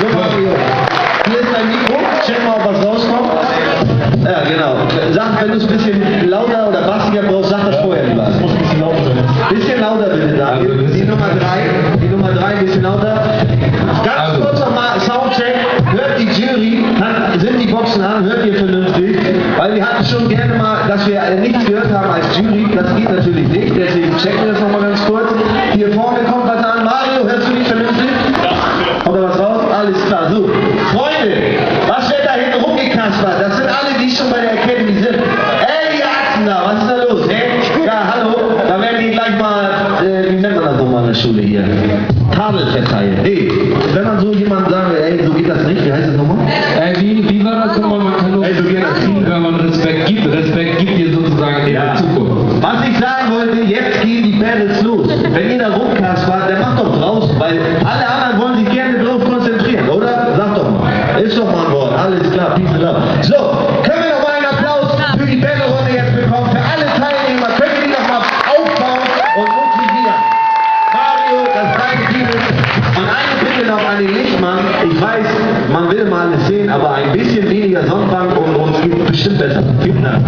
So, Mario. Hier ist dein Mikro. Check mal, ob was rauskommt. Ja, genau. Sag, wenn du es ein bisschen lauter oder bassiger brauchst, sag das vorher lieber. Das muss ein bisschen lauter sein. Bisschen lauter bitte, Daniel. Die Nummer 3. Die Nummer 3, ein bisschen lauter. Ganz kurz nochmal Soundcheck. Hört die Jury, sind die Boxen an, hört ihr vernünftig? Weil wir hatten schon gerne mal, dass wir nichts gehört haben als Jury. Das geht natürlich nicht, deswegen checken wir das nochmal ganz kurz. Hier vorne kommt was an. Mario, hörst du nicht vernünftig? Kommt da was raus? Alles klar. So, Freunde, was wird da hinten rumgekaspert? Das sind alle, die schon bei der Academy sind. Ey, die Achsen da, was ist da los? Hey? Ja, hallo, da werden die gleich mal, wie nennt man das nochmal in der Schule hier? Kabel verteilen. Nee, wenn man so jemand sagen will, ey, so geht das nicht, wie heißt das nochmal? Wie war das nochmal? Man kann nur Ey, so geht das nicht. wenn man Respekt gibt dir sozusagen in der Zukunft. Was ich sagen wollte, jetzt gehen die Battles los. Wenn ihr da rumkaspert, dann macht doch draußen, weil alle anderen wollen sich gerne drauf konzentrieren, oder? Sag doch mal. Ist doch mal ein Wort. Alles klar, peace and love. So, können wir noch mal einen Applaus für die Battle-Runde jetzt bekommen? Für alle Teilnehmer, können wir die noch mal aufbauen und motivieren? Mario, das deine Team ist. Und eine Bitte noch an den Lichtmann. Ich weiß, man will mal alles sehen, aber ein bisschen weniger Sonnenbank und uns geht bestimmt besser. Vielen Dank.